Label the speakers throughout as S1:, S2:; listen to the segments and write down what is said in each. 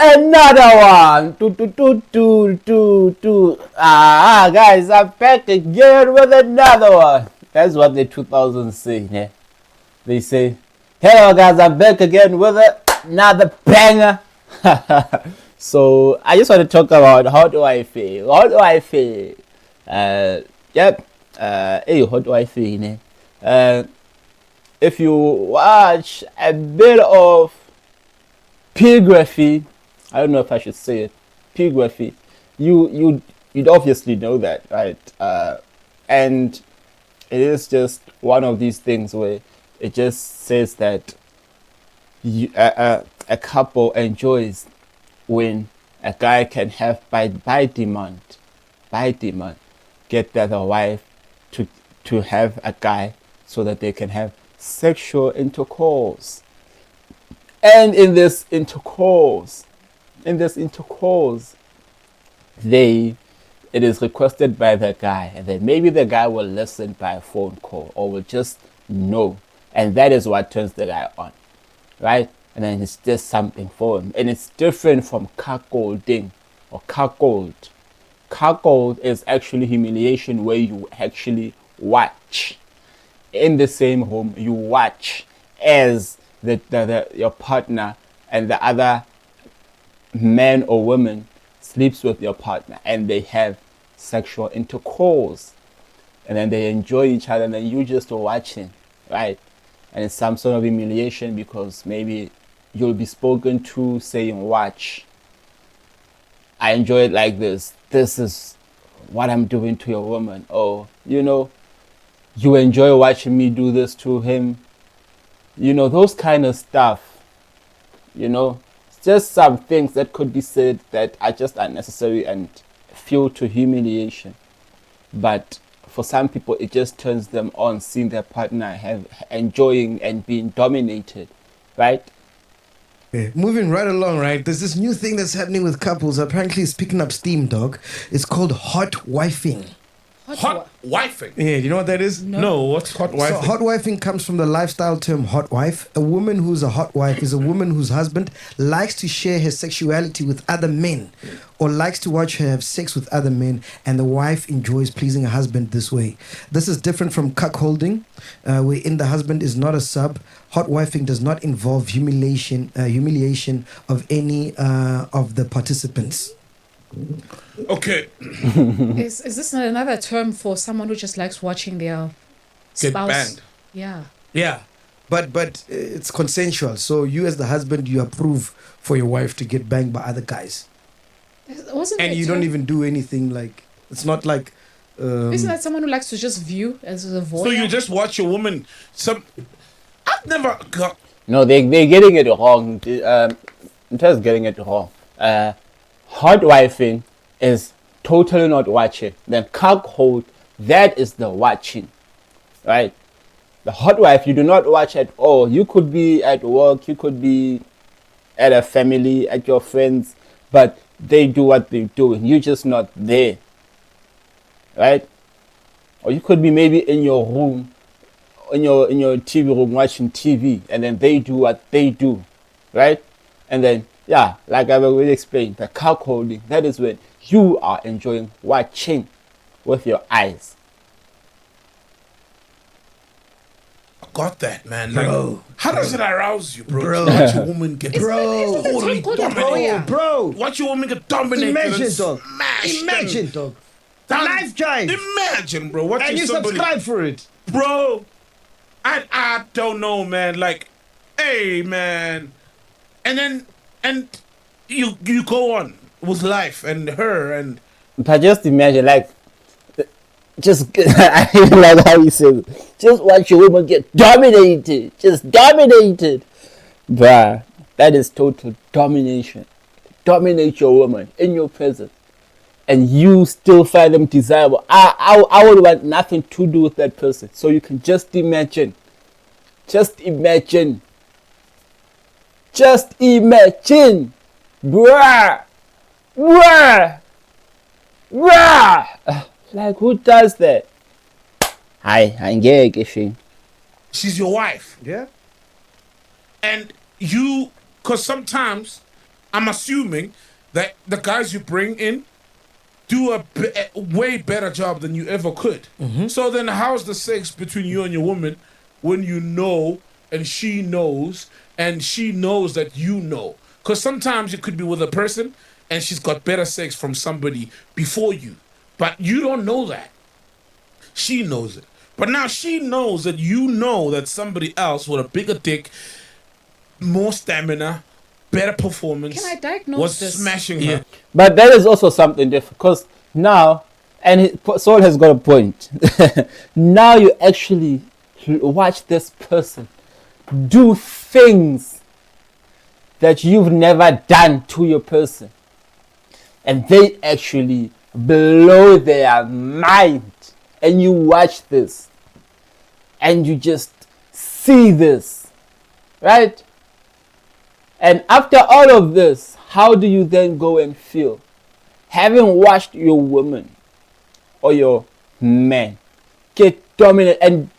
S1: Another one. Guys, I'm back again with another one. That's what the 2000s say, yeah. They say, hello guys, I'm back again with another banger. So I just want to talk about Hotwifing. Hotwifing. Yep. Hotwifing. If you watch a bit of Pilgraphy, I don't know if I should say it, Pilgraphy, you'd obviously know that, right? And it is just one of these things where it just says that a couple enjoys when a guy can have by demand get the other wife to have a guy so that they can have sexual intercourse. And in this intercourse, it is requested by the guy, and then maybe the guy will listen by a phone call or will just know, and that is what turns the guy on, right? And then it's just something for him, and it's different from cuckolding or cuckold. Cuckold is actually humiliation, where you actually watch in the same home. You watch as your partner and the other man or woman sleeps with your partner and they have sexual intercourse and then they enjoy each other and then you just watching, right? And it's some sort of humiliation because maybe you'll be spoken to saying, watch, I enjoy it like this is what I'm doing to your woman, or you enjoy watching me do this to him. Those kind of stuff, it's just some things that could be said that are just unnecessary and fuel to humiliation. But for some people, it just turns them on seeing their partner enjoying and being dominated, right?
S2: Okay. Moving right along, right? There's this new thing that's happening with couples. Apparently, it's picking up steam, dog. It's called hotwifing.
S3: Hotwifing?
S2: Yeah, you know what that is?
S3: No, what's hotwifing?
S2: So hotwifing comes from the lifestyle term hot wife. A woman who's a hot wife is a woman whose husband likes to share her sexuality with other men or likes to watch her have sex with other men, and the wife enjoys pleasing her husband this way. This is different from cuckolding, wherein the husband is not a sub. Hotwifing does not involve humiliation of any of the participants.
S3: Okay.
S4: Is this not another term for someone who just likes watching their
S3: Get
S4: spouse?
S3: banged.
S4: Yeah.
S2: Yeah, but it's consensual. So you as the husband, you approve for your wife to get banged by other guys.
S4: Wasn't
S2: And
S4: that
S2: you
S4: term-
S2: don't even do anything like, it's not like...
S4: Isn't that someone who likes to just view as a voyeur?
S3: So you just watch a woman. I've never got.
S1: No, they're getting it wrong. I'm just getting it wrong. Hotwifing is totally not watching. Then cuckold, that is the watching, right? The hot wife, you do not watch at all. You could be at work, you could be at a family, at your friends, but they do what they do and you're just not there, right? Or you could be maybe in your room, in your TV room watching TV, and then they do what they do, right? And then, yeah, like I've already explained, the cuckolding, that is when you are enjoying watching with your eyes.
S3: Got that, man.
S2: Bro.
S3: Like, how does it arouse you, bro?
S2: Bro.
S3: To watch a woman get
S4: totally dominated.
S2: Bro.
S3: Watch a woman get dominated.
S2: Imagine,
S3: and
S2: dog.
S3: smashed
S2: Imagine,
S3: and
S2: dog.
S3: done.
S2: Life drive.
S3: Imagine, bro. Watching
S2: And you
S3: somebody,
S2: subscribe for it.
S3: bro. I don't know, man. Like, hey, man. And you go on with life and her and
S1: But just imagine, like, just, I even like how he says, just watch your woman get dominated. Just dominated. Bruh, that is total domination. Dominate your woman in your presence. And you still find them desirable. I would want nothing to do with that person. So you can just imagine. Just imagine. Just imagine. Bruh. Bruh. Bruh. Like, who does that? Hi, I'm
S3: she's your wife.
S2: Yeah.
S3: And you, because sometimes I'm assuming that the guys you bring in do a way better job than you ever could. So then how's the sex between you and your woman when you know and she knows that you know? Because sometimes you could be with a person and she's got better sex from somebody before you, but you don't know that. She knows it. But now she knows that you know that somebody else with a bigger dick, more stamina, better performance
S4: Can I diagnose
S3: was
S4: this?
S3: smashing her.
S1: But that is also something different because now, and Saul has got a point. Now you actually watch this person do things that you've never done to your person, and they actually blow their mind. And you watch this, and you just see this, right? And after all of this, how do you then go and feel? Having watched your woman or your man get dominant and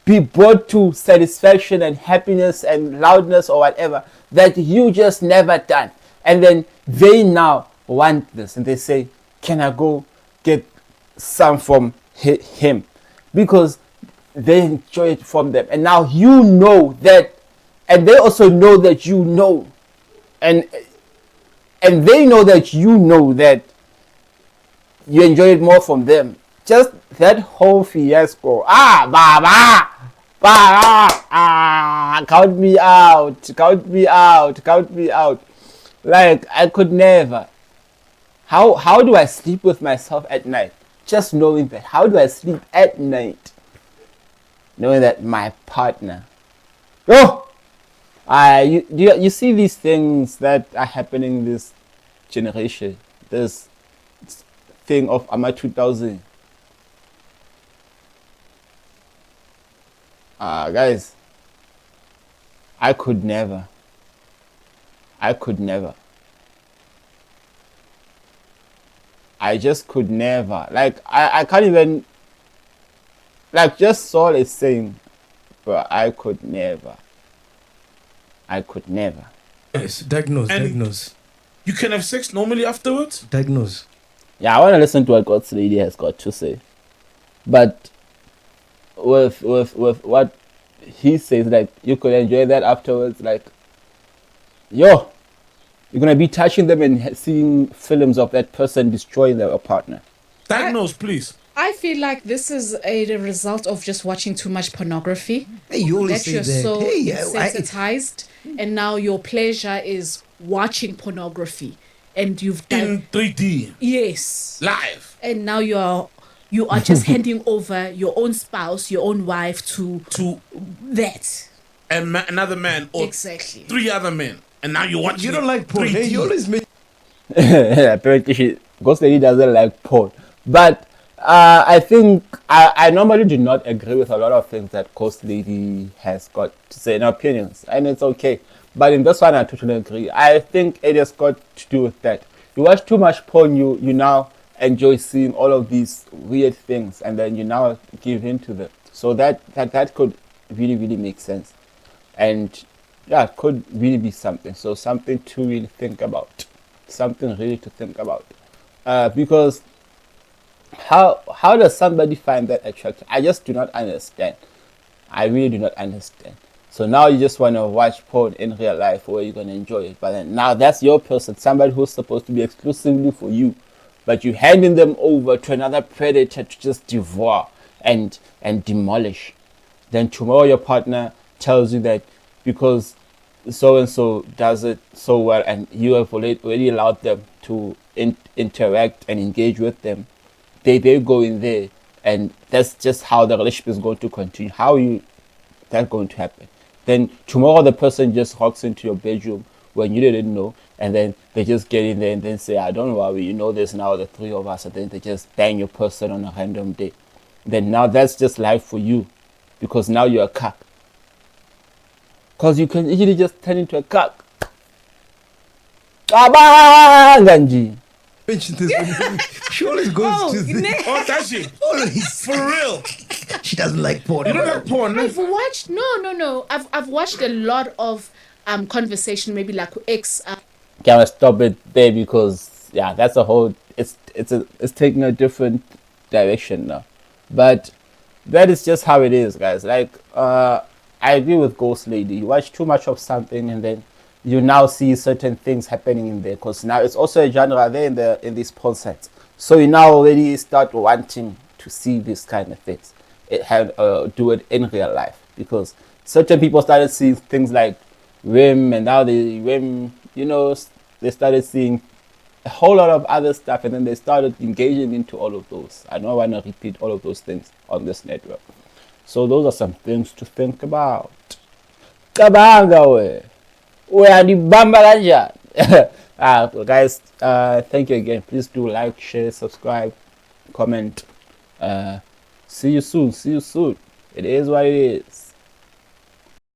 S1: be brought to satisfaction and happiness and loudness or whatever that you just never done. And then they now want this and they say, can I go get some from him? Because they enjoy it from them. And now you know that, and they also know that you know, and they know that you know that you enjoy it more from them. Just that whole fiasco. Count me out, count me out, count me out. Like, I could never. How do I sleep with myself at night? Just knowing that. How do I sleep at night? Knowing that my partner. You see these things that are happening in this generation. This thing of Ama 2000. Guys, I could never. I just could never. Like, I can't even. Like, just Saul is saying, but I could never.
S2: Yes, diagnose.
S3: You can have sex normally afterwards?
S2: Diagnose.
S1: Yeah, I want to listen to what God's lady has got to say. But with what he says, like, you could enjoy that afterwards. Like, you're gonna be touching them and seeing films of that person destroying their partner.
S3: Diagnose, please.
S4: I feel like this is a result of just watching too much pornography.
S2: Hey, you always
S4: That
S2: say
S4: you're
S2: that.
S4: so
S2: Hey,
S4: sensitized, and now your pleasure is watching pornography, and you've done
S3: In 3D.
S4: yes,
S3: Live.
S4: and now you are just handing over your own spouse, your own wife to that.
S3: And another man or
S4: Exactly.
S3: 3 other men. And now you're watching
S2: You don't like porn.
S3: 3D.
S2: Hey, you always make.
S1: Apparently, Ghost Lady doesn't like porn. But I think I normally do not agree with a lot of things that Ghost Lady has got to say in her opinions, and it's okay. But in this one, I totally agree. I think it has got to do with that. You watch too much porn, you now enjoy seeing all of these weird things, and then you now give in to them. So that could really, really make sense. And yeah, it could really be something. So something to really think about. Something really to think about. Because how does somebody find that attractive? I just do not understand. I really do not understand. So now you just want to watch porn in real life where you're going to enjoy it. But then now that's your person, somebody who's supposed to be exclusively for you. But you're handing them over to another predator to just devour and demolish. Then tomorrow your partner tells you that because so-and-so does it so well and you have already allowed them to interact and engage with them, they go in there, and that's just how the relationship is going to continue. How that's going to happen? Then tomorrow the person just walks into your bedroom when you didn't know, and then they just get in there and then say, I don't worry, you know there's now the 3 of us, and then they just bang your person on a random day. Then now that's just life for you, because now you're a cuck. Because you can easily just turn into a cuck. Ganji.
S2: Mention this. She always goes to the.
S3: Oh, does she?
S2: Always.
S3: For real?
S2: She doesn't like porn.
S3: You don't like porn, no?
S4: I've watched no. I've watched a lot of conversation, maybe like ex.
S1: Can I stop it there because yeah, that's a whole. It's taking a different direction now, but that is just how it is, guys. Like I agree with Ghost Lady. You watch too much of something and then you now see certain things happening in there because now it's also a genre there in these porn sites. So you now already start wanting to see these kind of things. It had do it in real life because certain people started seeing things like Rim and now the Rim, they started seeing a whole lot of other stuff and then they started engaging into all of those. I don't want to repeat all of those things on this network. So those are some things to think about. Kabanga we. Uyalibamba kanjani? Guys, thank you again. Please do like, share, subscribe, comment. See you soon. It is what it is.